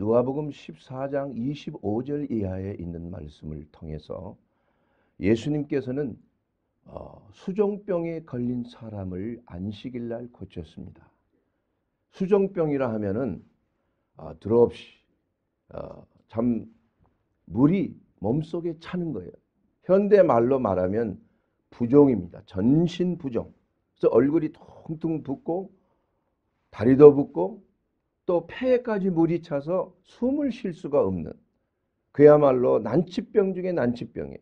누가복음 14장 25절 이하에 있는 말씀을 통해서 예수님께서는 수종병에 걸린 사람을 안식일 날 고쳤습니다. 수종병이라 하면은 드롭시 참 물이 몸속에 차는 거예요. 현대 말로 말하면 부종입니다. 전신 부종. 그래서 얼굴이 퉁퉁 붓고 다리도 붓고 또 폐에까지 물이 차서 숨을 쉴 수가 없는, 그야말로 난치병 중에 난치병이에요.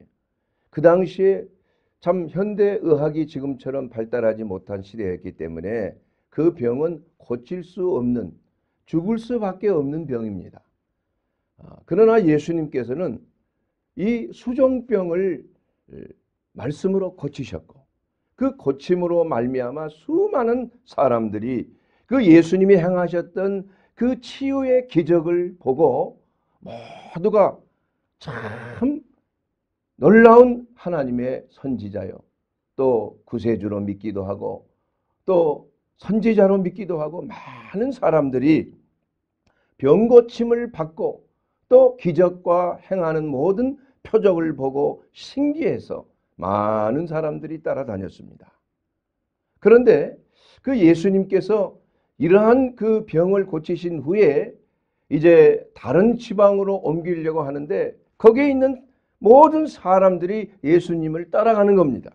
그 당시에 참 현대 의학이 지금처럼 발달하지 못한 시대였기 때문에 그 병은 고칠 수 없는, 죽을 수밖에 없는 병입니다. 그러나 예수님께서는 이 수종병을 말씀으로 고치셨고, 그 고침으로 말미암아 수많은 사람들이 그 예수님이 행하셨던 그 치유의 기적을 보고 모두가 참 놀라운 하나님의 선지자요, 또 구세주로 믿기도 하고 또 선지자로 믿기도 하고, 많은 사람들이 병고침을 받고 또 기적과 행하는 모든 표적을 보고 신기해서 많은 사람들이 따라다녔습니다. 그런데 그 예수님께서 이러한 그 병을 고치신 후에 이제 다른 지방으로 옮기려고 하는데 거기에 있는 모든 사람들이 예수님을 따라가는 겁니다.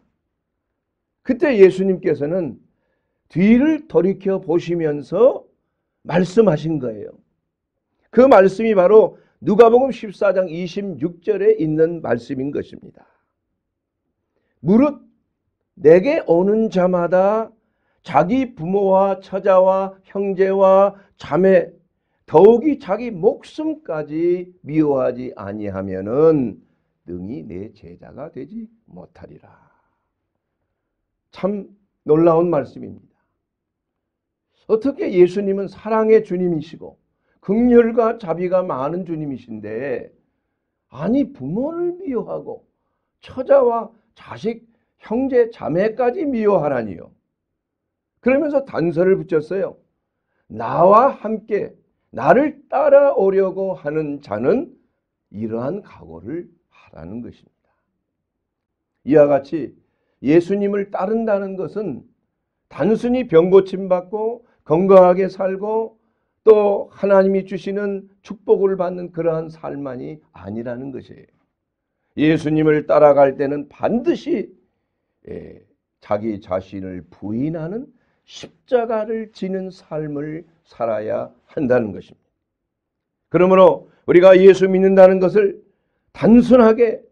그때 예수님께서는 뒤를 돌이켜 보시면서 말씀하신 거예요. 그 말씀이 바로 누가복음 14장 26절에 있는 말씀인 것입니다. 무릇 내게 오는 자마다 자기 부모와 처자와 형제와 자매, 더욱이 자기 목숨까지 미워하지 아니하면은 능히 내 제자가 되지 못하리라. 참 놀라운 말씀입니다. 어떻게 예수님은 사랑의 주님이시고 긍휼과 자비가 많은 주님이신데, 아니 부모를 미워하고 처자와 자식, 형제, 자매까지 미워하라니요. 그러면서 단서를 붙였어요. 나와 함께 나를 따라오려고 하는 자는 이러한 각오를 하라는 것입니다. 이와 같이 예수님을 따른다는 것은 단순히 병고침 받고 건강하게 살고 또 하나님이 주시는 축복을 받는 그러한 삶만이 아니라는 것이에요. 예수님을 따라갈 때는 반드시 자기 자신을 부인하는 십자가를 지는 삶을 살아야 한다는 것입니다. 그러므로 우리가 예수 믿는다는 것을 단순하게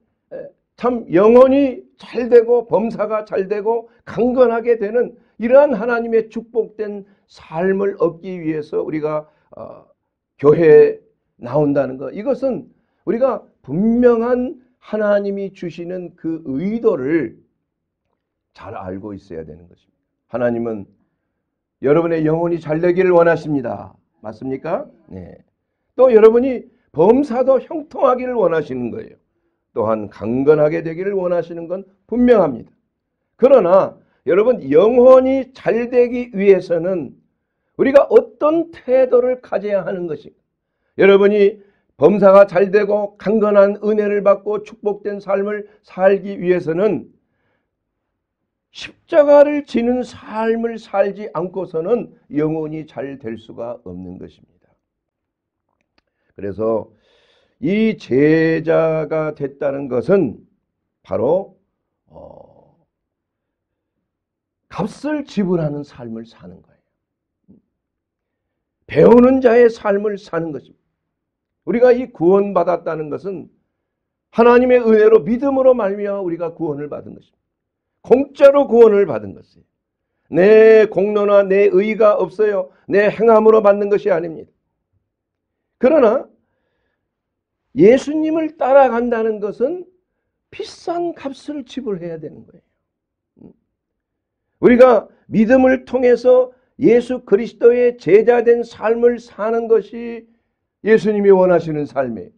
참 영혼이 잘되고 범사가 잘되고 강건하게 되는 이러한 하나님의 축복된 삶을 얻기 위해서 우리가 교회에 나온다는 것, 이것은 우리가 분명한 하나님이 주시는 그 의도를 잘 알고 있어야 되는 것입니다. 하나님은 여러분의 영혼이 잘되기를 원하십니다. 맞습니까? 네. 또 여러분이 범사도 형통하기를 원하시는 거예요. 또한 강건하게 되기를 원하시는 건 분명합니다. 그러나 여러분, 영혼이 잘되기 위해서는 우리가 어떤 태도를 가져야 하는 것인가? 여러분이 범사가 잘되고 강건한 은혜를 받고 축복된 삶을 살기 위해서는 십자가를 지는 삶을 살지 않고서는 영혼이 잘 될 수가 없는 것입니다. 그래서 이 제자가 됐다는 것은 바로 값을 지불하는 삶을 사는 거예요. 배우는 자의 삶을 사는 것입니다. 우리가 이 구원받았다는 것은 하나님의 은혜로 믿음으로 말미암아 우리가 구원을 받은 것입니다. 공짜로 구원을 받은 것이에요. 내 공로나 내 의가 없어요. 내 행함으로 받는 것이 아닙니다. 그러나 예수님을 따라간다는 것은 비싼 값을 지불해야 되는 거예요. 우리가 믿음을 통해서 예수 그리스도의 제자된 삶을 사는 것이 예수님이 원하시는 삶이에요.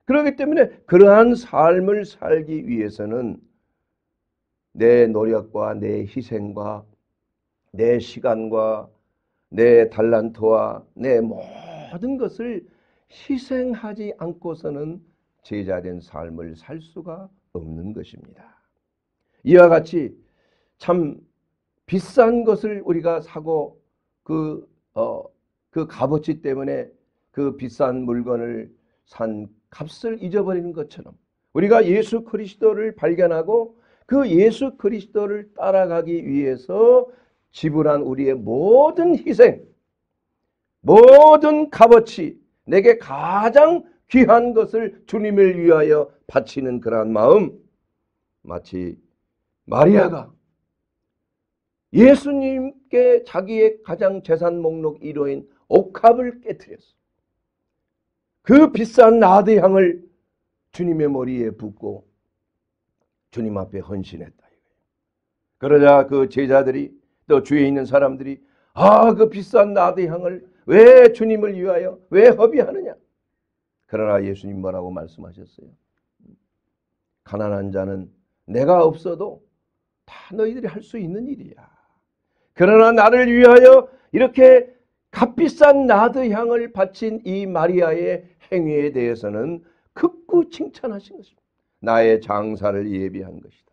그렇기 때문에 그러한 삶을 살기 위해서는 내 노력과 내 희생과 내 시간과 내 달란트와 내 모든 것을 희생하지 않고서는 제자된 삶을 살 수가 없는 것입니다. 이와 같이 참 비싼 것을 우리가 사고 그 값어치 때문에 그 비싼 물건을 산 값을 잊어버리는 것처럼 우리가 예수 그리스도를 발견하고 그 예수 그리스도를 따라가기 위해서 지불한 우리의 모든 희생, 모든 값어치, 내게 가장 귀한 것을 주님을 위하여 바치는 그러한 마음, 마치 마리아가 예수님께 자기의 가장 재산 목록 1호인 옥합을 깨뜨렸어. 그 비싼 나드 향을 주님의 머리에 붓고 주님 앞에 헌신했다. 그러자 그 제자들이 또 주위에 있는 사람들이 그 비싼 나드 향을 왜 주님을 위하여 왜 허비하느냐. 그러나 예수님 뭐라고 말씀하셨어요? 가난한 자는 내가 없어도 다 너희들이 할 수 있는 일이야. 그러나 나를 위하여 이렇게 값비싼 나드 향을 바친 이 마리아의 행위에 대해서는 극구 칭찬하신 것입니다. 나의 장사를 예비한 것이다.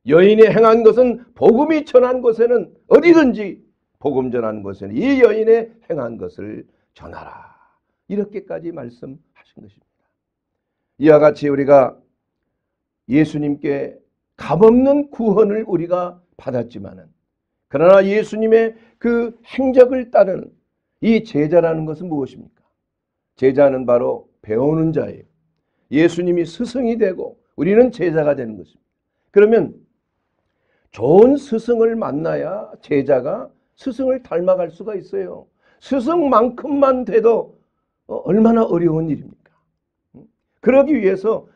여인이 행한 것은 복음이 전한 곳에는 어디든지 복음 전한 곳에는 이 여인의 행한 것을 전하라. 이렇게까지 말씀하신 것입니다. 이와 같이 우리가 예수님께 값없는 구원을 우리가 받았지만은 그러나 예수님의 그 행적을 따르는 이 제자라는 것은 무엇입니까? 제자는 바로 배우는 자예요. 예수님이 스승이 되고 우리는 제자가 되는 것입니다. 그러면 좋은 스승을 만나야 제자가 스승을 닮아갈 수가 있어요. 스승만큼만 돼도 얼마나 어려운 일입니까? 그러기 위해서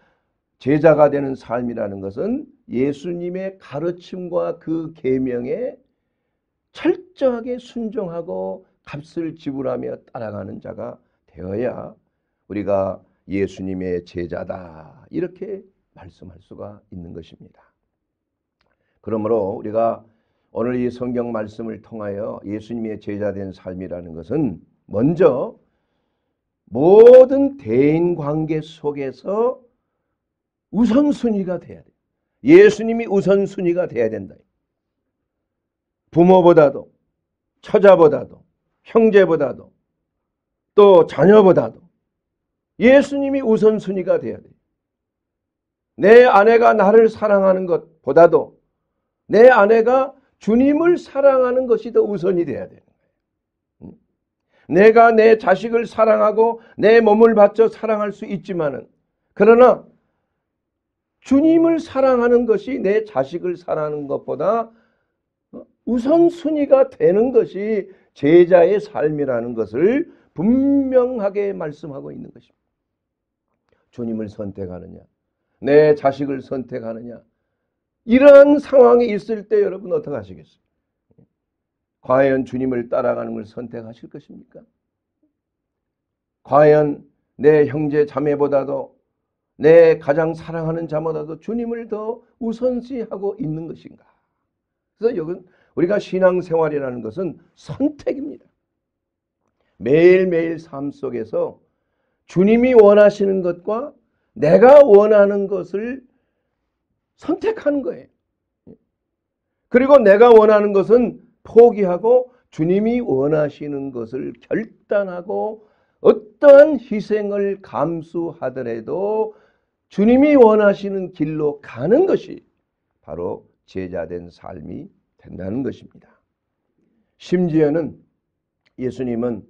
제자가 되는 삶이라는 것은 예수님의 가르침과 그 계명에 철저하게 순종하고 값을 지불하며 따라가는 자가 되어야 우리가 예수님의 제자다 이렇게 말씀할 수가 있는 것입니다. 그러므로 우리가 오늘 이 성경 말씀을 통하여 예수님의 제자된 삶이라는 것은 먼저 모든 대인관계 속에서 우선순위가 돼야 돼요. 예수님이 우선순위가 돼야 된다. 부모보다도 처자보다도 형제보다도 또 자녀보다도 예수님이 우선순위가 돼야 돼요. 내 아내가 나를 사랑하는 것보다도 내 아내가 주님을 사랑하는 것이 더 우선이 돼야 되는 거예요. 내가 내 자식을 사랑하고 내 몸을 바쳐 사랑할 수 있지만은 그러나 주님을 사랑하는 것이 내 자식을 사랑하는 것보다 우선순위가 되는 것이 제자의 삶이라는 것을 분명하게 말씀하고 있는 것입니다. 주님을 선택하느냐, 내 자식을 선택하느냐, 이러한 상황이 있을 때 여러분 어떻게 하시겠어요? 과연 주님을 따라가는 걸 선택하실 것입니까? 과연 내 형제 자매보다도 내 가장 사랑하는 자보다도 주님을 더 우선시하고 있는 것인가? 그래서 여기 우리가 신앙생활이라는 것은 선택입니다. 매일매일 삶 속에서 주님이 원하시는 것과 내가 원하는 것을 선택하는 거예요. 그리고 내가 원하는 것은 포기하고 주님이 원하시는 것을 결단하고 어떠한 희생을 감수하더라도 주님이 원하시는 길로 가는 것이 바로 제자된 삶이 된다는 것입니다. 심지어는 예수님은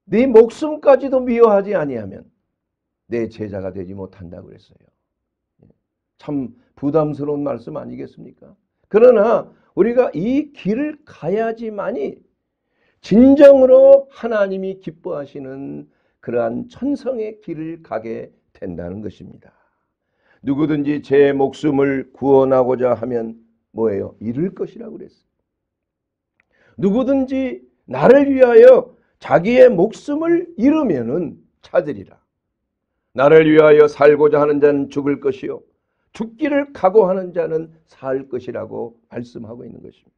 네 목숨까지도 미워하지 아니하면 내 제자가 되지 못한다고 그랬어요. 참 부담스러운 말씀 아니겠습니까? 그러나 우리가 이 길을 가야지만이 진정으로 하나님이 기뻐하시는 그러한 천성의 길을 가게 된다는 것입니다. 누구든지 제 목숨을 구원하고자 하면 뭐예요? 잃을 것이라고 그랬어요. 누구든지 나를 위하여 자기의 목숨을 잃으면은 찾으리라. 나를 위하여 살고자 하는 자는 죽을 것이요 죽기를 각오하는 자는 살 것이라고 말씀하고 있는 것입니다.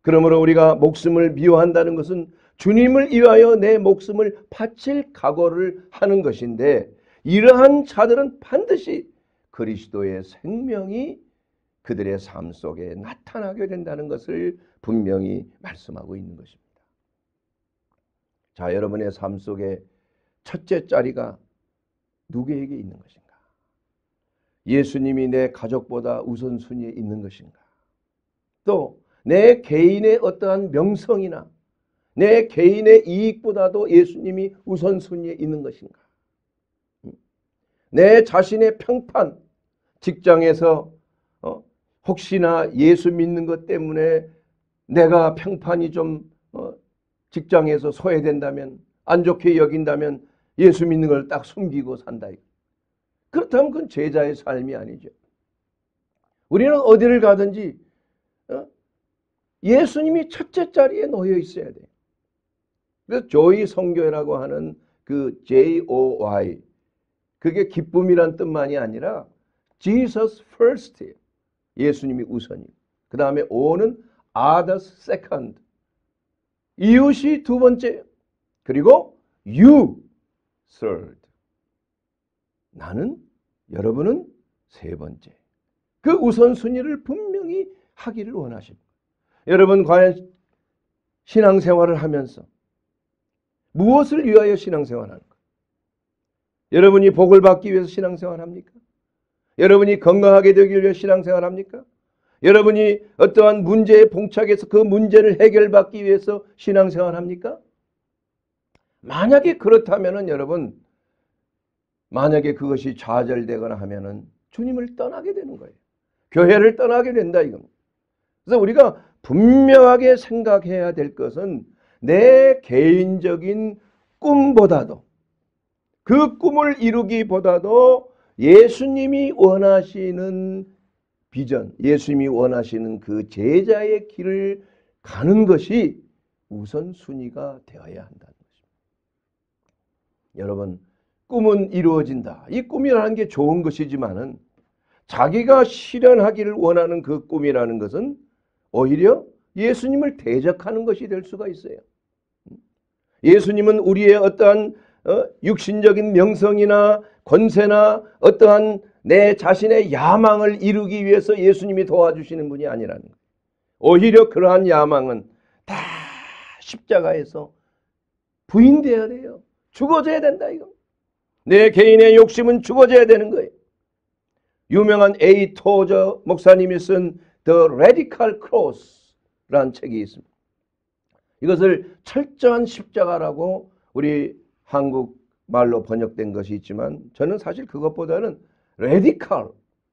그러므로 우리가 목숨을 미워한다는 것은 주님을 위하여 내 목숨을 바칠 각오를 하는 것인데, 이러한 자들은 반드시 그리스도의 생명이 그들의 삶 속에 나타나게 된다는 것을 분명히 말씀하고 있는 것입니다. 자, 여러분의 삶 속에 첫째 자리가 누구에게 있는 것인가? 예수님이 내 가족보다 우선순위에 있는 것인가? 또 내 개인의 어떠한 명성이나 내 개인의 이익보다도 예수님이 우선순위에 있는 것인가? 내 자신의 평판, 직장에서 혹시나 예수 믿는 것 때문에 내가 평판이 좀 직장에서 소외된다면, 안 좋게 여긴다면 예수 믿는 걸 딱 숨기고 산다. 그렇다면 그건 제자의 삶이 아니죠. 우리는 어디를 가든지 예수님이 첫째 자리에 놓여 있어야 돼요. 그래서 조이 성교회라고 하는 그 JOY, 그게 기쁨이란 뜻만이 아니라 Jesus first, 예수님이 우선이에요. 그 다음에 O는 others second, 이웃이 두 번째, 그리고 you third, 나는, 여러분은 세 번째. 그 우선순위를 분명히 하기를 원하십니다. 여러분 과연 신앙생활을 하면서 무엇을 위하여 신앙생활하는 것? 여러분이 복을 받기 위해서 신앙생활합니까? 여러분이 건강하게 되기 위해 신앙생활합니까? 여러분이 어떠한 문제에 봉착해서 그 문제를 해결받기 위해서 신앙생활합니까? 만약에 그렇다면은 여러분, 만약에 그것이 좌절되거나 하면은 주님을 떠나게 되는 거예요. 교회를 떠나게 된다 이겁니다. 그래서 우리가 분명하게 생각해야 될 것은 내 개인적인 꿈보다도, 그 꿈을 이루기보다도 예수님이 원하시는 비전, 예수님이 원하시는 그 제자의 길을 가는 것이 우선순위가 되어야 한다는 것입니다. 여러분, 꿈은 이루어진다. 이 꿈이라는 게 좋은 것이지만은 자기가 실현하기를 원하는 그 꿈이라는 것은 오히려 예수님을 대적하는 것이 될 수가 있어요. 예수님은 우리의 어떠한 육신적인 명성이나 권세나 어떠한 내 자신의 야망을 이루기 위해서 예수님이 도와주시는 분이 아니라는 거예요. 오히려 그러한 야망은 다 십자가에서 부인되어야 돼요. 죽어져야 된다 이거. 내 개인의 욕심은 죽어져야 되는 거예요. 유명한 A. 토저 목사님이 쓴 The Radical Cross라는 책이 있습니다. 이것을 철저한 십자가라고 우리 한국 말로 번역된 것이 있지만 저는 사실 그것보다는 radical,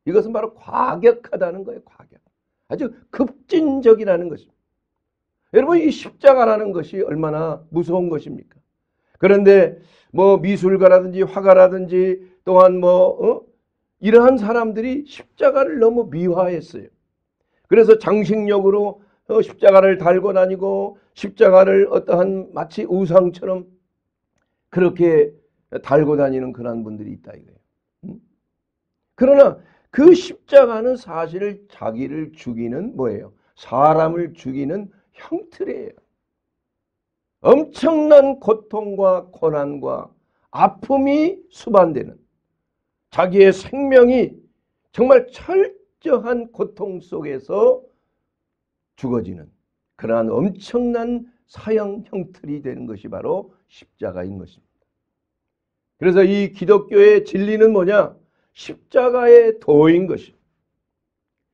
이것은 바로 과격하다는 거예요. 과격. 아주 급진적이라는 것입니다. 여러분, 이 십자가라는 것이 얼마나 무서운 것입니까? 그런데 뭐 미술가라든지 화가라든지 또한 이러한 사람들이 십자가를 너무 미화했어요. 그래서 장식력으로 십자가를 달고 다니고 십자가를 어떠한 마치 우상처럼 그렇게 달고 다니는 그런 분들이 있다 이거예요. 그러나 그 십자가는 사실 자기를 죽이는 뭐예요? 사람을 죽이는 형틀이에요. 엄청난 고통과 고난과 아픔이 수반되는, 자기의 생명이 정말 철저한 고통 속에서 죽어지는 그러한 엄청난 사형 형틀이 되는 것이 바로 십자가인 것입니다. 그래서 이 기독교의 진리는 뭐냐? 십자가의 도인 것입니다.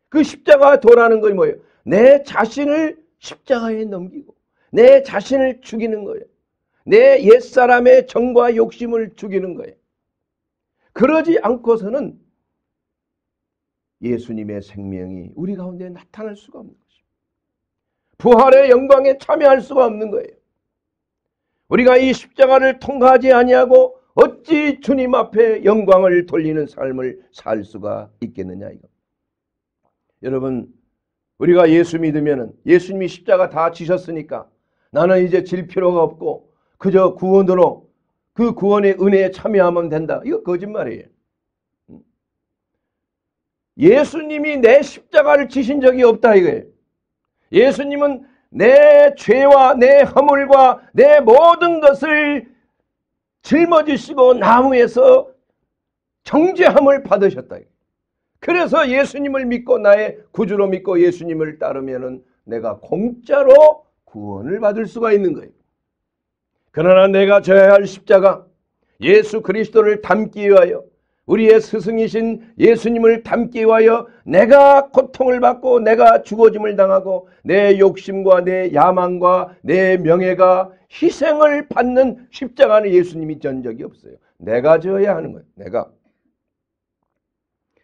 그 십자가의 도라는 것이 뭐예요? 내 자신을 십자가에 넘기고 내 자신을 죽이는 거예요. 내 옛사람의 정과 욕심을 죽이는 거예요. 그러지 않고서는 예수님의 생명이 우리 가운데 나타날 수가 없는 것입니다. 부활의 영광에 참여할 수가 없는 거예요. 우리가 이 십자가를 통과하지 아니하고 어찌 주님 앞에 영광을 돌리는 삶을 살 수가 있겠느냐 이거. 여러분, 우리가 예수 믿으면은 예수님이 십자가 다 지셨으니까 나는 이제 질 필요가 없고 그저 구원으로 그 구원의 은혜에 참여하면 된다. 이거 거짓말이에요. 예수님이 내 십자가를 지신 적이 없다 이거예요. 예수님은 내 죄와 내 허물과 내 모든 것을 짊어지시고 나무에서 정죄함을 받으셨다. 그래서 예수님을 믿고 나의 구주로 믿고 예수님을 따르면은 내가 공짜로 구원을 받을 수가 있는 거예요. 그러나 내가 져야 할 십자가, 예수 그리스도를 닮기 위하여, 우리의 스승이신 예수님을 닮기 위하여 내가 고통을 받고 내가 죽어짐을 당하고 내 욕심과 내 야망과 내 명예가 희생을 받는 십자가는 예수님이 전 적이 없어요. 내가 져야 하는 거예요. 내가.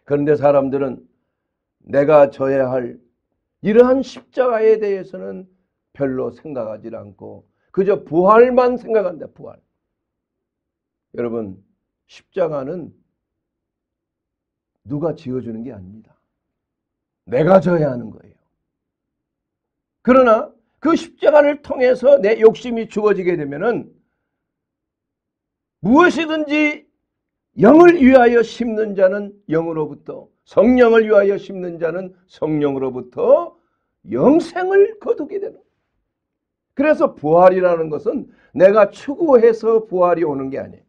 그런데 사람들은 내가 져야 할 이러한 십자가에 대해서는 별로 생각하지 않고 그저 부활만 생각한다. 부활. 여러분, 십자가는 누가 지어주는 게 아닙니다. 내가 져야 하는 거예요. 그러나 그 십자가를 통해서 내 욕심이 죽어지게 되면은 무엇이든지 영을 위하여 심는 자는 영으로부터, 성령을 위하여 심는 자는 성령으로부터 영생을 거두게 되는. 그래서 부활이라는 것은 내가 추구해서 부활이 오는 게 아니에요.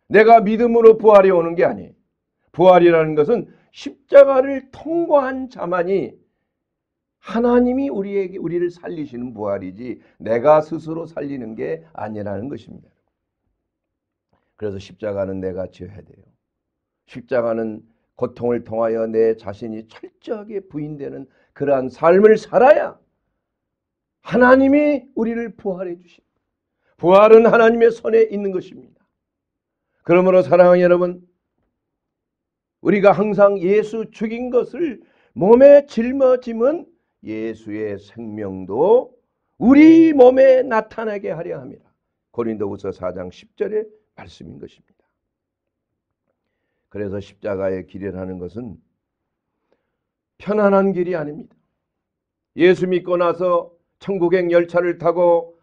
내가 믿음으로 부활이 오는 게 아니에요. 부활이라는 것은 십자가를 통과한 자만이 하나님이 우리를 살리시는 부활이지 내가 스스로 살리는 게 아니라는 것입니다. 그래서 십자가는 내가 지어야 돼요. 십자가는 고통을 통하여 내 자신이 철저하게 부인되는 그러한 삶을 살아야 하나님이 우리를 부활해 주십니다. 부활은 하나님의 손에 있는 것입니다. 그러므로 사랑하는 여러분, 우리가 항상 예수 죽인 것을 몸에 짊어짐은 예수의 생명도 우리 몸에 나타나게 하려 합니다. 고린도후서 4장 10절의 말씀인 것입니다. 그래서 십자가의 길이라는 것은 편안한 길이 아닙니다. 예수 믿고 나서 천국행 열차를 타고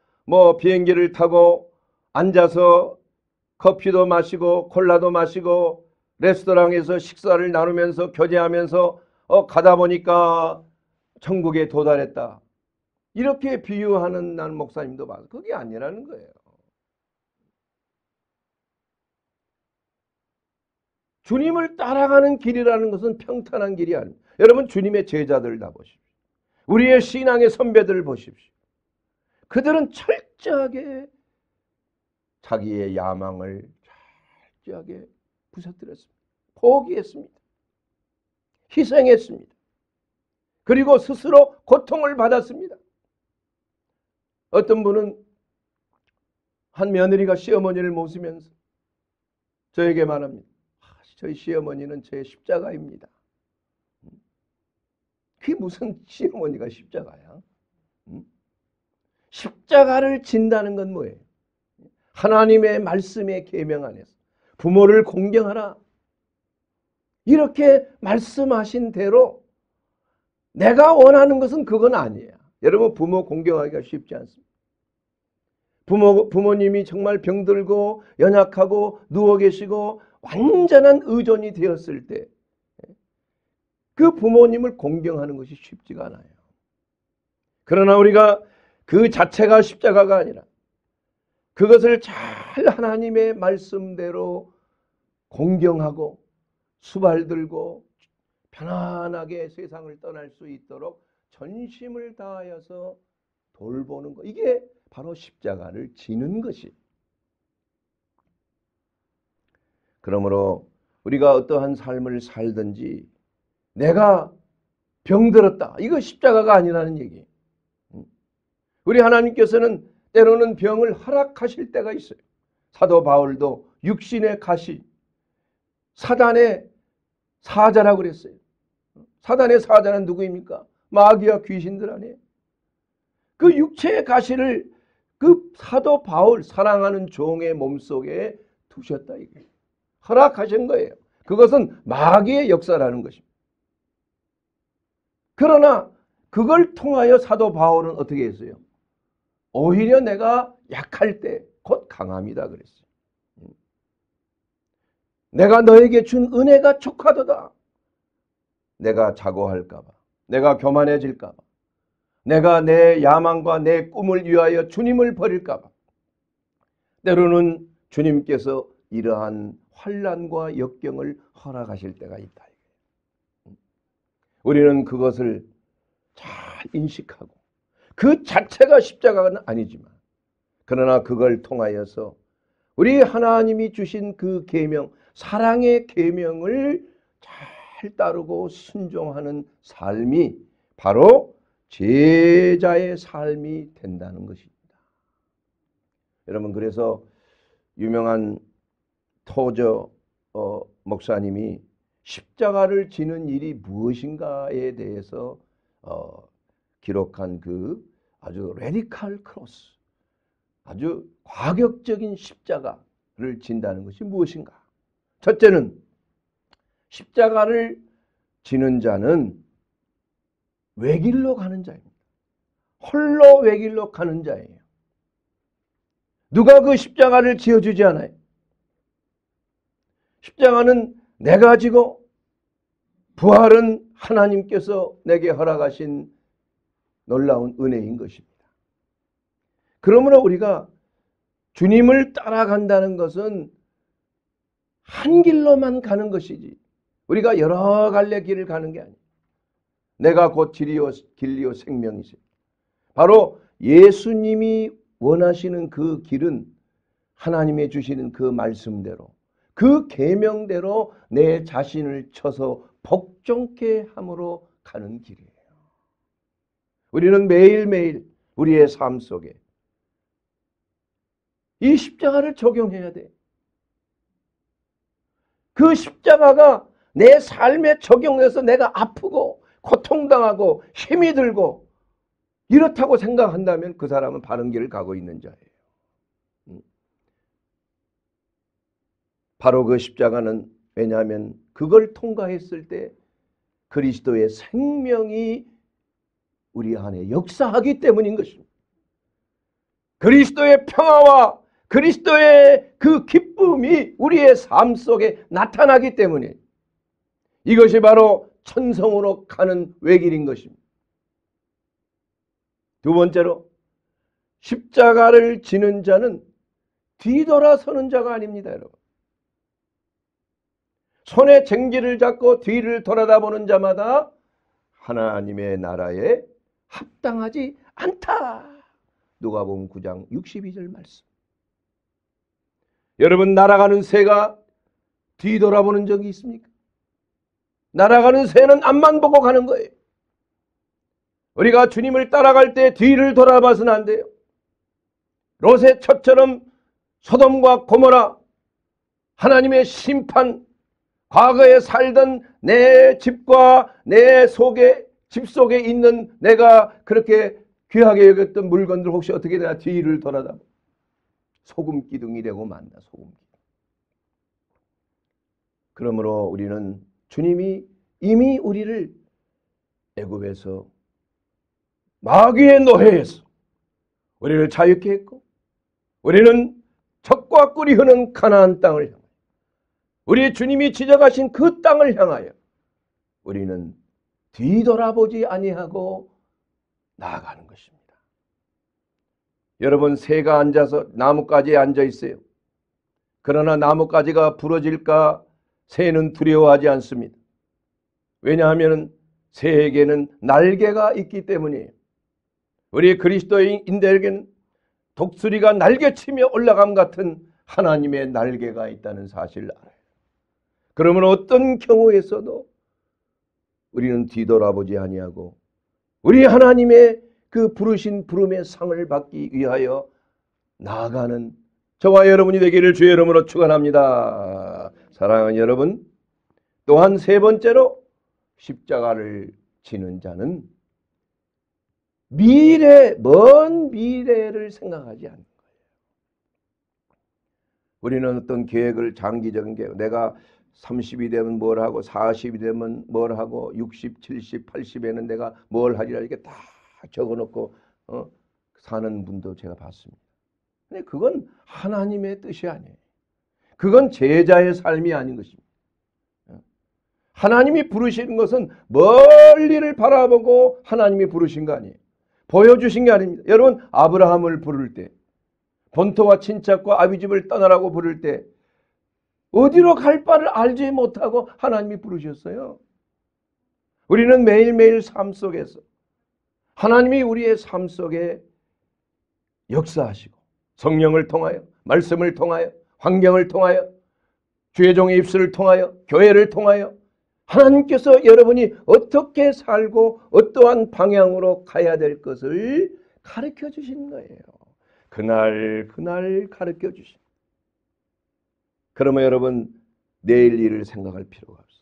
비행기를 타고 앉아서 커피도 마시고 콜라도 마시고 레스토랑에서 식사를 나누면서 교제하면서 가다 보니까 천국에 도달했다. 이렇게 비유하는 난 목사님도 많아요. 그게 아니라는 거예요. 주님을 따라가는 길이라는 것은 평탄한 길이 아닙니다. 여러분, 주님의 제자들 다 보십시오. 우리의 신앙의 선배들을 보십시오. 그들은 철저하게 자기의 야망을 철저하게 부서뜨렸습니다. 포기했습니다. 희생했습니다. 그리고 스스로 고통을 받았습니다. 어떤 분은 한 며느리가 시어머니를 모시면서 저에게 말합니다. 저희 시어머니는 제 십자가입니다. 그게 무슨 시어머니가 십자가야? 십자가를 진다는 건 뭐예요? 하나님의 말씀의 계명 안에서 부모를 공경하라. 이렇게 말씀하신 대로 내가 원하는 것은 그건 아니에요. 여러분, 부모 공경하기가 쉽지 않습니다. 부모님이 정말 병들고 연약하고 누워 계시고 완전한 의존이 되었을 때 그 부모님을 공경하는 것이 쉽지가 않아요. 그러나 우리가 그 자체가 십자가가 아니라 그것을 잘 하나님의 말씀대로 공경하고 수발 들고 편안하게 세상을 떠날 수 있도록 전심을 다하여서 돌보는 것, 이게 바로 십자가를 지는 것이. 그러므로 우리가 어떠한 삶을 살든지 내가 병들었다, 이거 십자가가 아니라는 얘기예요. 우리 하나님께서는 때로는 병을 허락하실 때가 있어요. 사도 바울도 육신의 가시, 사단의 사자라고 그랬어요. 사단의 사자는 누구입니까? 마귀와 귀신들 아니에요. 그 육체의 가시를 그 사도 바울 사랑하는 종의 몸속에 두셨다, 이게 허락하신 거예요. 그것은 마귀의 역사라는 것입니다. 그러나 그걸 통하여 사도 바울은 어떻게 했어요? 오히려 내가 약할 때 곧 강함이다 그랬어요. 내가 너에게 준 은혜가 족하도다. 내가 자고할까 봐, 내가 교만해질까 봐, 내가 내 야망과 내 꿈을 위하여 주님을 버릴까 봐. 때로는 주님께서 이러한 환난과 역경을 허락하실 때가 있다. 우리는 그것을 잘 인식하고 그 자체가 십자가는 아니지만 그러나 그걸 통하여서 우리 하나님이 주신 그 계명, 사랑의 계명을 잘 따르고 순종하는 삶이 바로 제자의 삶이 된다는 것입니다. 여러분, 그래서 유명한 토저 목사님이 십자가를 지는 일이 무엇인가에 대해서 기록한 그 아주 레디칼 크로스, 아주 과격적인 십자가를 진다는 것이 무엇인가? 첫째는 십자가를 지는 자는 외길로 가는 자입니다. 홀로 외길로 가는 자예요. 누가 그 십자가를 지어주지 않아요. 십자가는 내가 지고 부활은 하나님께서 내게 허락하신 놀라운 은혜인 것입니다. 그러므로 우리가 주님을 따라간다는 것은 한 길로만 가는 것이지 우리가 여러 갈래 길을 가는 게 아니에요. 내가 곧 길이요 생명이세요. 바로 예수님이 원하시는 그 길은 하나님의 주시는 그 말씀대로 그 계명대로 내 자신을 쳐서 복종케 함으로 가는 길이에요. 우리는 매일매일 우리의 삶 속에 이 십자가를 적용해야 돼. 그 십자가가 내 삶에 적용돼서 내가 아프고 고통당하고 힘이 들고 이렇다고 생각한다면 그 사람은 바른 길을 가고 있는 자예요. 바로 그 십자가는 왜냐하면 그걸 통과했을 때 그리스도의 생명이 우리 안에 역사하기 때문인 것입니다. 그리스도의 평화와 그리스도의 그 기쁨이 우리의 삶 속에 나타나기 때문에 이것이 바로 천성으로 가는 외길인 것입니다. 두 번째로 십자가를 지는 자는 뒤돌아서는 자가 아닙니다, 여러분. 손에 쟁기를 잡고 뒤를 돌아다보는 자마다 하나님의 나라에 합당하지 않다. 누가복음 9장 62절 말씀. 여러분, 날아가는 새가 뒤돌아보는 적이 있습니까? 날아가는 새는 앞만 보고 가는 거예요. 우리가 주님을 따라갈 때 뒤를 돌아봐서는 안 돼요. 롯의 처처럼 소돔과 고모라, 하나님의 심판, 과거에 살던 내 집과 내 집 속에 있는 내가 그렇게 귀하게 여겼던 물건들 혹시 어떻게 되나 뒤를 돌아다 소금 기둥이 되고 만다. 소금 기둥. 그러므로 우리는 주님이 이미 우리를 애굽에서 마귀의 노예에서 우리를 자유케 했고 우리는 젖과 꿀이 흐르는 가나안 땅을 향하여 우리 주님이 지적하신 그 땅을 향하여 우리는 뒤돌아보지 아니하고 나아가는 것입니다. 여러분, 새가 앉아서 나뭇가지에 앉아 있어요. 그러나 나뭇가지가 부러질까 새는 두려워하지 않습니다. 왜냐하면 새에게는 날개가 있기 때문이에요. 우리 그리스도인들에게는 독수리가 날개치며 올라감 같은 하나님의 날개가 있다는 사실을 알아요. 그러면 어떤 경우에서도 우리는 뒤돌아보지 아니하고 우리 하나님의 그 부르신 부름의 상을 받기 위하여 나아가는 저와 여러분이 되기를 주의 이름으로 축원합니다. 사랑하는 여러분, 또한 세 번째로 십자가를 지는 자는 먼 미래를 생각하지 않는 거예요. 우리는 어떤 계획을 장기적인 계획, 내가 30이 되면 뭘 하고 40이 되면 뭘 하고 60, 70, 80에는 내가 뭘 하리라 이렇게 다 적어놓고 사는 분도 제가 봤습니다. 근데 그건 하나님의 뜻이 아니에요. 그건 제자의 삶이 아닌 것입니다. 하나님이 부르시는 것은 멀리를 바라보고 하나님이 부르신 거 아니에요. 보여주신 게 아닙니다. 여러분, 아브라함을 부를 때, 본토와 친척과 아비 집을 떠나라고 부를 때 어디로 갈 바를 알지 못하고 하나님이 부르셨어요. 우리는 매일매일 삶 속에서 하나님이 우리의 삶 속에 역사하시고 성령을 통하여, 말씀을 통하여, 환경을 통하여, 주의 종의 입술을 통하여, 교회를 통하여 하나님께서 여러분이 어떻게 살고 어떠한 방향으로 가야 될 것을 가르쳐 주시는 거예요. 그날 가르쳐 주신. 그러면 여러분, 내일 일을 생각할 필요가 없어요.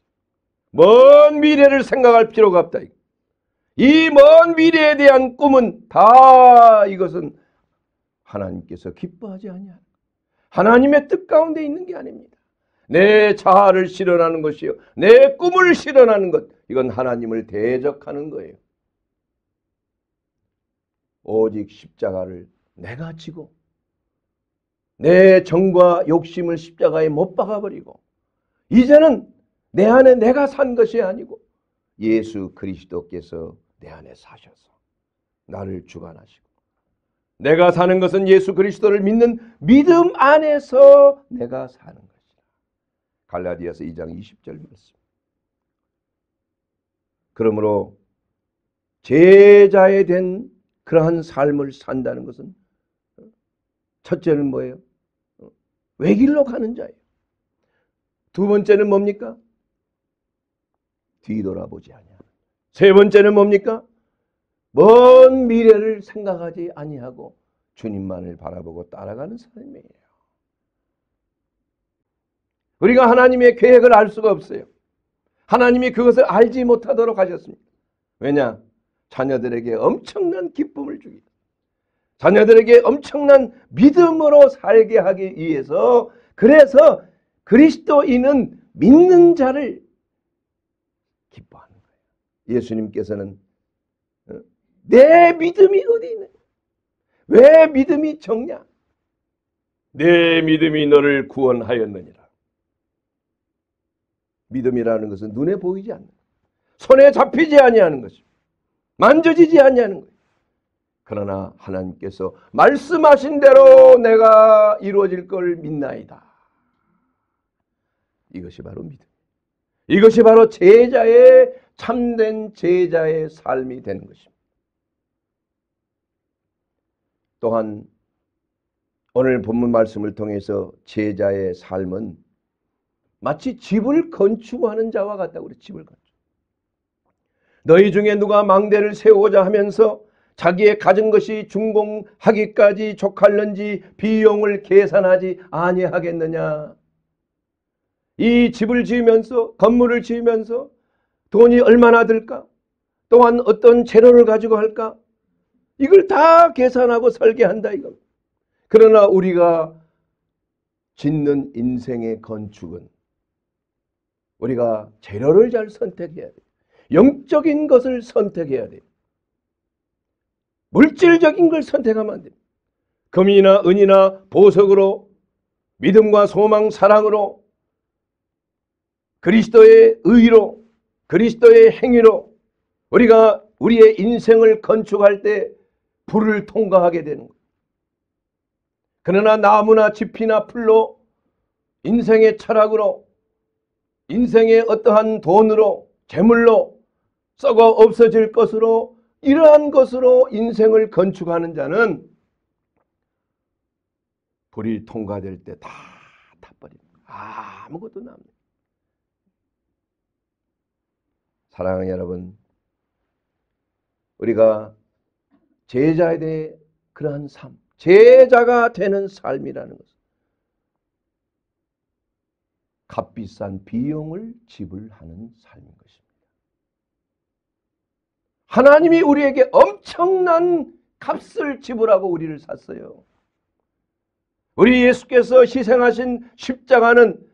먼 미래를 생각할 필요가 없다. 이 먼 미래에 대한 꿈은 다 이것은 하나님께서 기뻐하지 아니하는, 하나님의 뜻 가운데 있는 게 아닙니다. 내 자아를 실현하는 것이요, 내 꿈을 실현하는 것, 이건 하나님을 대적하는 거예요. 오직 십자가를 내가 지고 내 정과 욕심을 십자가에 못 박아버리고 이제는 내 안에 내가 산 것이 아니고 예수 그리스도께서 내 안에 사셔서 나를 주관하시고, 내가 사는 것은 예수 그리스도를 믿는 믿음 안에서 내가 사는 것이다. 갈라디아서 2장 20절 말씀. 그러므로 제자에 된 그러한 삶을 산다는 것은 첫째는 뭐예요? 외길로 가는 자예요. 두 번째는 뭡니까? 뒤돌아보지 아니하는. 세 번째는 뭡니까? 먼 미래를 생각하지 아니하고 주님만을 바라보고 따라가는 삶이에요. 우리가 하나님의 계획을 알 수가 없어요. 하나님이 그것을 알지 못하도록 하셨습니다. 왜냐? 자녀들에게 엄청난 기쁨을 주기, 자녀들에게 엄청난 믿음으로 살게 하기 위해서, 그래서 그리스도인은 믿는 자를 기뻐하는 거예요. 예수님께서는 내 믿음이 어디 있느냐? 왜 믿음이 적냐? 내 믿음이 너를 구원하였느니라. 믿음이라는 것은 눈에 보이지 않는, 손에 잡히지 아니하는 것입니다. 만져지지 아니하는 거예요. 그러나 하나님께서 말씀하신 대로 내가 이루어질 걸 믿나이다. 이것이 바로 믿음. 이것이 바로 제자의, 참된 제자의 삶이 되는 것입니다. 또한 오늘 본문 말씀을 통해서 제자의 삶은 마치 집을 건축하는 자와 같다고 그래요. 집을 건축. 너희 중에 누가 망대를 세우고자 하면서 자기의 가진 것이 준공하기까지 족할는지 비용을 계산하지 아니하겠느냐. 이 집을 지으면서, 건물을 지으면서 돈이 얼마나 들까? 또한 어떤 재료를 가지고 할까? 이걸 다 계산하고 설계한다 이거. 그러나 우리가 짓는 인생의 건축은 우리가 재료를 잘 선택해야 돼요. 영적인 것을 선택해야 돼요. 물질적인 걸 선택하면 안 됩니다. 금이나 은이나 보석으로, 믿음과 소망, 사랑으로, 그리스도의 의로, 그리스도의 행위로 우리가 우리의 인생을 건축할 때 불을 통과하게 되는 거예요. 그러나 나무나 짚이나 풀로, 인생의 철학으로, 인생의 어떠한 돈으로, 재물로 썩어 없어질 것으로, 이러한 것으로 인생을 건축하는 자는 불이 통과될 때 다 타버립니다. 아무것도 남습니다. 사랑하는 여러분, 우리가 제자에 대해 그러한 삶, 제자가 되는 삶이라는 것은 값비싼 비용을 지불하는 삶인 것입니다. 하나님이 우리에게 엄청난 값을 지불하고 우리를 샀어요. 우리 예수께서 희생하신 십자가는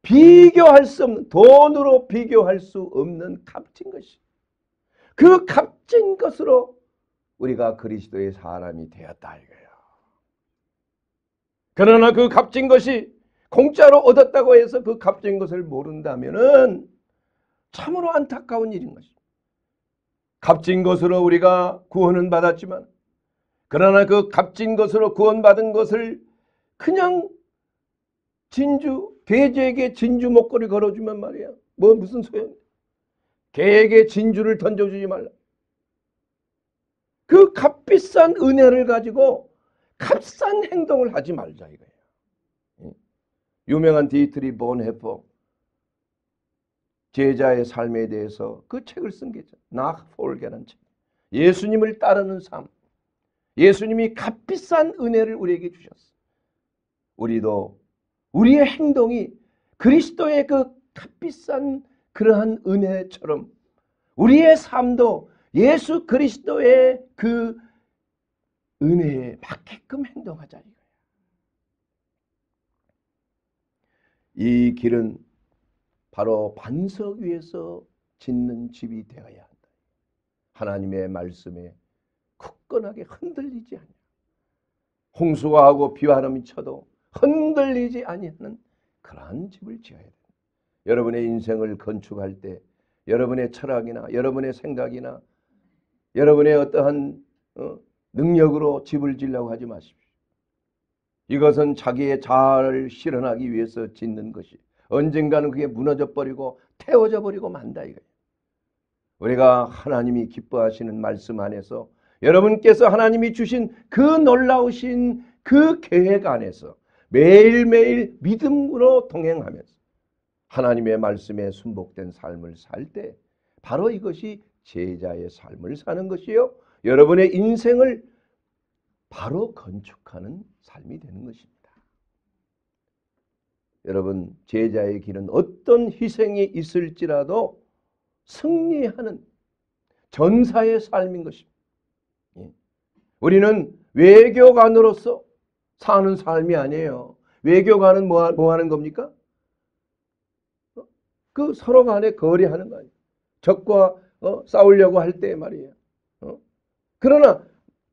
비교할 수 없는, 돈으로 비교할 수 없는 값진 것이, 그 값진 것으로 우리가 그리스도의 사람이 되었다 이거예요. 그러나 그 값진 것이 공짜로 얻었다고 해서 그 값진 것을 모른다면은 참으로 안타까운 일인 것입니다. 값진 것으로 우리가 구원은 받았지만, 그러나 그 값진 것으로 구원받은 것을 그냥 돼지에게 진주 목걸이 걸어주면 말이야, 무슨 소용? 개에게 진주를 던져주지 말라. 그 값비싼 은혜를 가지고 값싼 행동을 하지 말자 이거예요. 유명한 디트리 본헤퍼, 제자의 삶에 대해서 그 책을 쓴 게 있죠. 나폴게라는 책. 예수님을 따르는 삶. 예수님이 값비싼 은혜를 우리에게 주셨어. 우리도 우리의 행동이 그리스도의 그 값비싼 그러한 은혜처럼 우리의 삶도 예수 그리스도의 그 은혜에 맞게끔 행동하자 이거예요. 이 길은 바로 반석 위에서 짓는 집이 되어야 한다. 하나님의 말씀에 굳건하게 흔들리지 않냐. 홍수가 하고 비바람이 쳐도 흔들리지 아니하는 그러한 집을 지어야 된다. 여러분의 인생을 건축할 때 여러분의 철학이나 여러분의 생각이나 여러분의 어떠한 능력으로 집을 지으려고 하지 마십시오. 이것은 자기의 자아를 실현하기 위해서 짓는 것이 언젠가는 그게 무너져 버리고 태워져 버리고 만다 이거예요. 우리가 하나님이 기뻐하시는 말씀 안에서 여러분께서 하나님이 주신 그 놀라우신 그 계획 안에서 매일매일 믿음으로 동행하면서 하나님의 말씀에 순복된 삶을 살 때 바로 이것이 제자의 삶을 사는 것이요, 여러분의 인생을 바로 건축하는 삶이 되는 것입니다. 여러분, 제자의 길은 어떤 희생이 있을지라도 승리하는 전사의 삶인 것입니다. 우리는 외교관으로서 사는 삶이 아니에요. 외교관은 뭐 하는 겁니까? 그 서로 간에 거래하는 거 아니에요. 적과 싸우려고 할 때 말이에요. 그러나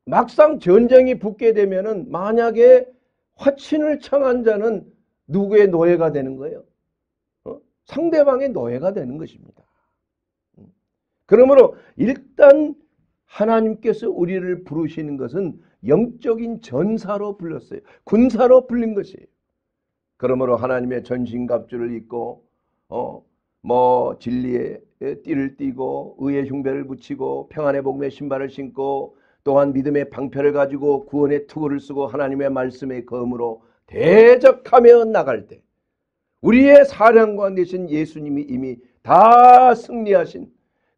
막상 전쟁이 붙게 되면은 만약에 화친을 청한 자는 누구의 노예가 되는 거예요? 상대방의 노예가 되는 것입니다. 그러므로 일단 하나님께서 우리를 부르시는 것은 영적인 전사로 불렀어요. 군사로 불린 것이에요. 그러므로 하나님의 전신갑주를 입고 진리의 띠를 띠고 의의 흉배를 붙이고 평안의 복음의 신발을 신고 또한 믿음의 방패를 가지고 구원의 투구를 쓰고 하나님의 말씀의 검으로 대적하며 나갈 때 우리의 사령관 되신 예수님이 이미 다 승리하신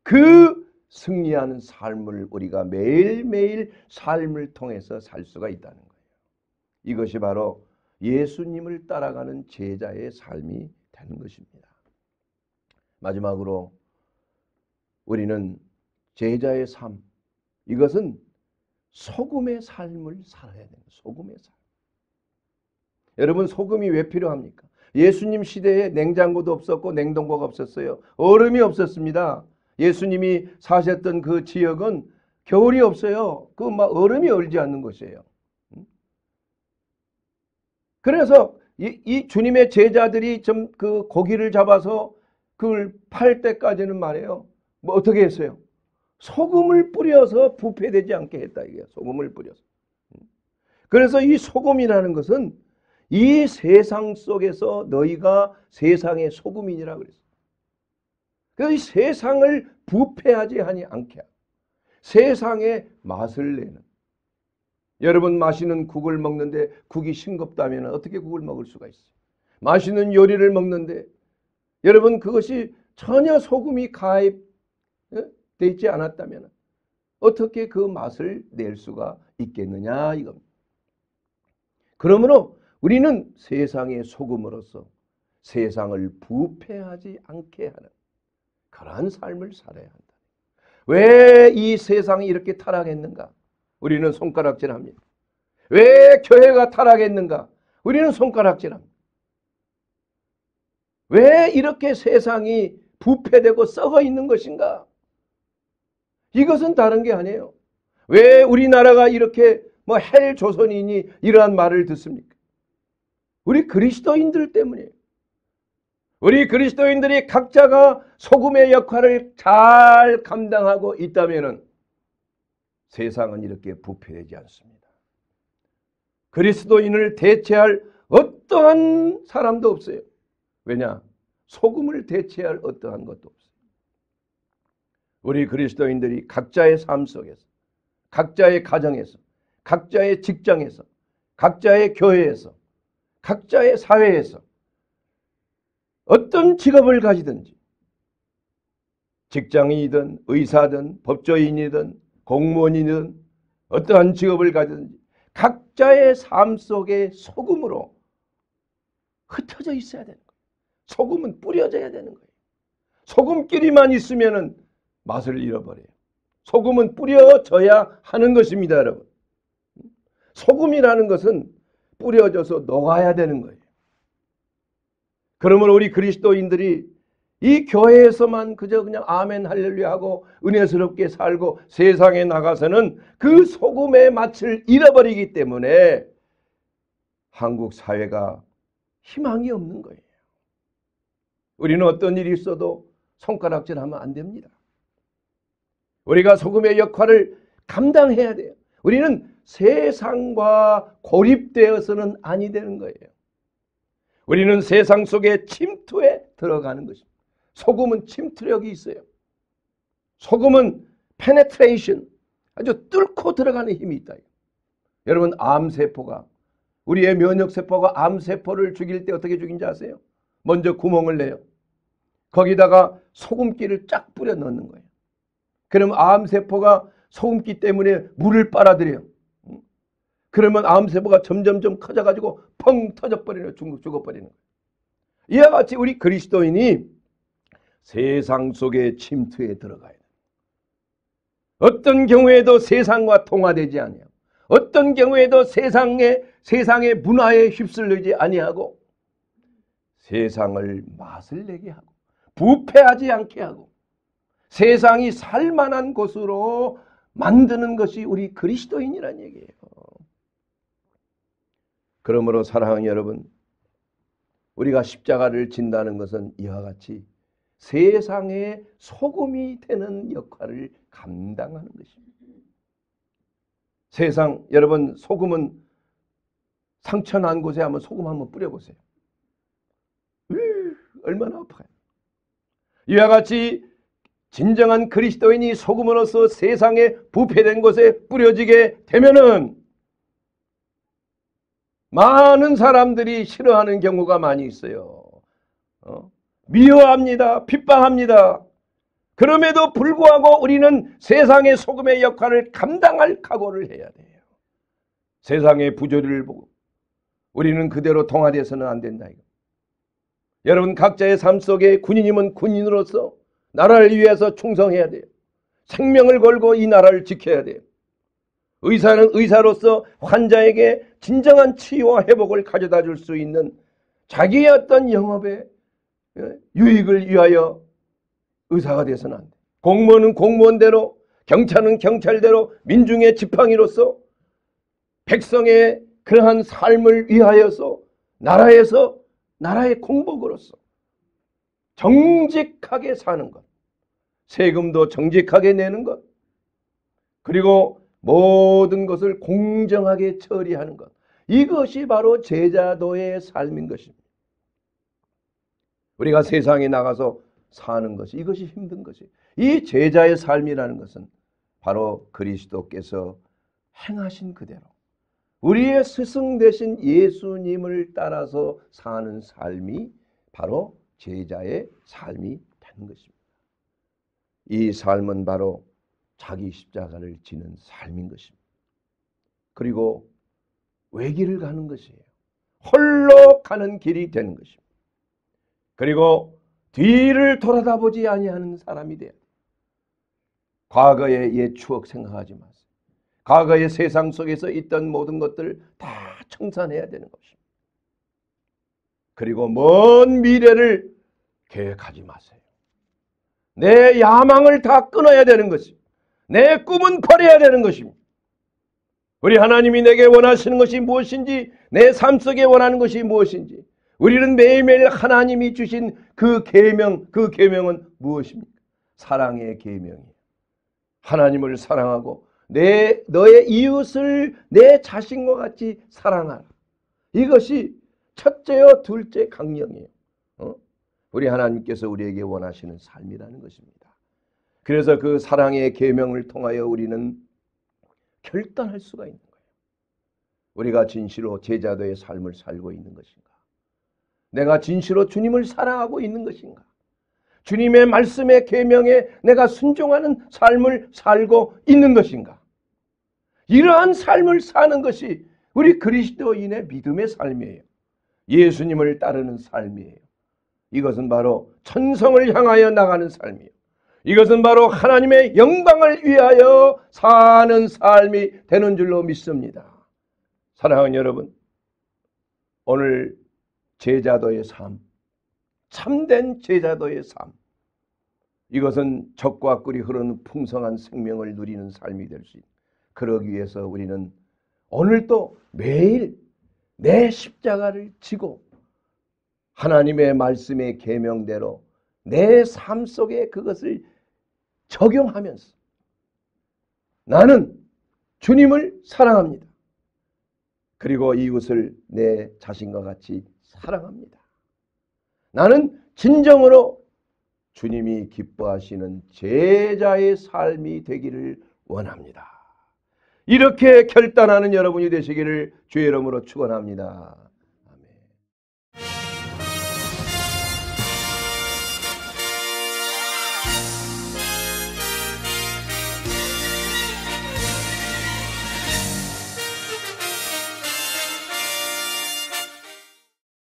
그 승리하는 삶을 우리가 매일매일 삶을 통해서 살 수가 있다는 거예요. 이것이 바로 예수님을 따라가는 제자의 삶이 되는 것입니다. 마지막으로 우리는 제자의 삶, 이것은 소금의 삶을 살아야 돼요. 소금의 삶. 여러분, 소금이 왜 필요합니까? 예수님 시대에 냉장고도 없었고 냉동고가 없었어요. 얼음이 없었습니다. 예수님이 사셨던 그 지역은 겨울이 없어요. 얼음이 얼지 않는 곳이에요. 그래서 이 주님의 제자들이 좀 그 고기를 잡아서 그걸 팔 때까지는 말이에요. 어떻게 했어요? 소금을 뿌려서 부패되지 않게 했다 이게요. 소금을 뿌려서. 그래서 이 소금이라는 것은 이 세상 속에서 너희가 세상의 소금이니라 그랬어요. 그래서 이 세상을 부패하지 않게 하고 세상의 맛을 내는, 여러분 마시는 국을 먹는데 국이 싱겁다면 어떻게 국을 먹을 수가 있어요? 맛있는 요리를 먹는데 여러분 그것이 전혀 소금이 가입되어 있지 않았다면 어떻게 그 맛을 낼 수가 있겠느냐 이겁니다. 그러므로 우리는 세상의 소금으로서 세상을 부패하지 않게 하는 그러한 삶을 살아야 한다. 왜 이 세상이 이렇게 타락했는가? 우리는 손가락질합니다. 왜 교회가 타락했는가? 우리는 손가락질합니다. 왜 이렇게 세상이 부패되고 썩어 있는 것인가? 이것은 다른 게 아니에요. 왜 우리나라가 이렇게 헬 조선인이 이러한 말을 듣습니까? 우리 그리스도인들 때문이에요. 우리 그리스도인들이 각자가 소금의 역할을 잘 감당하고 있다면 세상은 이렇게 부패되지 않습니다. 그리스도인을 대체할 어떠한 사람도 없어요. 왜냐? 소금을 대체할 어떠한 것도 없어요. 우리 그리스도인들이 각자의 삶 속에서, 각자의 가정에서, 각자의 직장에서, 각자의 교회에서, 각자의 사회에서 어떤 직업을 가지든지, 직장인이든 의사든 법조인이든 공무원이든 어떠한 직업을 가지든지 각자의 삶 속에 소금으로 흩어져 있어야 되는 거예요. 소금은 뿌려져야 되는 거예요. 소금끼리만 있으면 맛을 잃어버려요. 소금은 뿌려져야 하는 것입니다, 여러분. 소금이라는 것은 뿌려져서 녹아야 되는 거예요. 그러므로 우리 그리스도인들이 이 교회에서만 그저 그냥 아멘 할렐루야 하고 은혜스럽게 살고 세상에 나가서는 그 소금의 맛을 잃어버리기 때문에 한국 사회가 희망이 없는 거예요. 우리는 어떤 일이 있어도 손가락질하면 안 됩니다. 우리가 소금의 역할을 감당해야 돼요. 우리는 세상과 고립되어서는 아니 되는 거예요. 우리는 세상 속에 침투에 들어가는 것입니다. 소금은 침투력이 있어요. 소금은 penetration, 아주 뚫고 들어가는 힘이 있다. 여러분, 암세포가, 우리의 면역세포가 암세포를 죽일 때 어떻게 죽인지 아세요? 먼저 구멍을 내요. 거기다가 소금기를 쫙 뿌려 넣는 거예요. 그럼 암세포가 소금기 때문에 물을 빨아들여요. 그러면 암세포가 점점점 커져가지고 펑 터져버리는, 죽어버리는 거예요. 이와 같이 우리 그리스도인이 세상 속에 침투에 들어가야 돼요. 어떤 경우에도 세상과 통화되지 아니하고, 어떤 경우에도 세상의 문화에 휩쓸리지 아니하고, 세상을 맛을 내게 하고 부패하지 않게 하고 세상이 살만한 곳으로 만드는 것이 우리 그리스도인이라는 얘기예요. 그러므로 사랑하는 여러분, 우리가 십자가를 진다는 것은 이와 같이 세상의 소금이 되는 역할을 감당하는 것입니다. 세상, 여러분, 소금은 상처 난 곳에 한번 소금 한번 뿌려보세요. 얼마나 아파요. 이와 같이 진정한 그리스도인이 소금으로서 세상에 부패된 곳에 뿌려지게 되면은 많은 사람들이 싫어하는 경우가 많이 있어요. 미워합니다. 핍박합니다. 그럼에도 불구하고 우리는 세상의 소금의 역할을 감당할 각오를 해야 돼요. 세상의 부조리를 보고 우리는 그대로 동화되어서는 안 된다. 여러분, 각자의 삶 속에 군인이면 군인으로서 나라를 위해서 충성해야 돼요. 생명을 걸고 이 나라를 지켜야 돼요. 의사는 의사로서 환자에게 진정한 치유와 회복을 가져다 줄 수 있는 자기의 어떤 영업의 유익을 위하여 의사가 되어서는 안 돼요. 공무원은 공무원대로, 경찰은 경찰대로 민중의 지팡이로서 백성의 그러한 삶을 위하여서 나라의 공복으로서 정직하게 사는 것, 세금도 정직하게 내는 것, 그리고 모든 것을 공정하게 처리하는 것, 이것이 바로 제자도의 삶인 것입니다. 우리가 세상에 나가서 사는 것이, 이것이 힘든 것이에요. 이 제자의 삶이라는 것은 바로 그리스도께서 행하신 그대로 우리의 스승 되신 예수님을 따라서 사는 삶이 바로 제자의 삶이 되는 것입니다. 이 삶은 바로 자기 십자가를 지는 삶인 것입니다. 그리고 외길을 가는 것이에요. 홀로 가는 길이 되는 것입니다. 그리고 뒤를 돌아다보지 아니하는 사람이 돼요. 과거의 옛 추억 생각하지 마세요. 과거의 세상 속에서 있던 모든 것들을 다 청산해야 되는 것입니다. 그리고 먼 미래를 계획하지 마세요. 내 야망을 다 끊어야 되는 것입니다. 내 꿈은 버려야 되는 것입니다. 우리 하나님이 내게 원하시는 것이 무엇인지, 내 삶 속에 원하는 것이 무엇인지, 우리는 매일매일 하나님이 주신 그 계명은 무엇입니까? 사랑의 계명이에요. 하나님을 사랑하고 너의 이웃을 내 자신과 같이 사랑하라. 이것이 첫째요 둘째 강령이에요. 우리 하나님께서 우리에게 원하시는 삶이라는 것입니다. 그래서 그 사랑의 계명을 통하여 우리는 결단할 수가 있는 거예요. 우리가 진실로 제자도의 삶을 살고 있는 것인가? 내가 진실로 주님을 사랑하고 있는 것인가? 주님의 말씀의 계명에 내가 순종하는 삶을 살고 있는 것인가? 이러한 삶을 사는 것이 우리 그리스도인의 믿음의 삶이에요. 예수님을 따르는 삶이에요. 이것은 바로 천성을 향하여 나가는 삶이에요. 이것은 바로 하나님의 영광을 위하여 사는 삶이 되는 줄로 믿습니다. 사랑하는 여러분, 오늘 제자도의 삶, 참된 제자도의 삶, 이것은 적과 꿀이 흐르는 풍성한 생명을 누리는 삶이 될 수 있다. 그러기 위해서 우리는 오늘도 매일 내 십자가를 지고 하나님의 말씀의 계명대로 내 삶 속에 그것을 적용하면서 나는 주님을 사랑합니다. 그리고 이웃을 내 자신과 같이 사랑합니다. 나는 진정으로 주님이 기뻐하시는 제자의 삶이 되기를 원합니다. 이렇게 결단하는 여러분이 되시기를 주의 이름으로 축원합니다.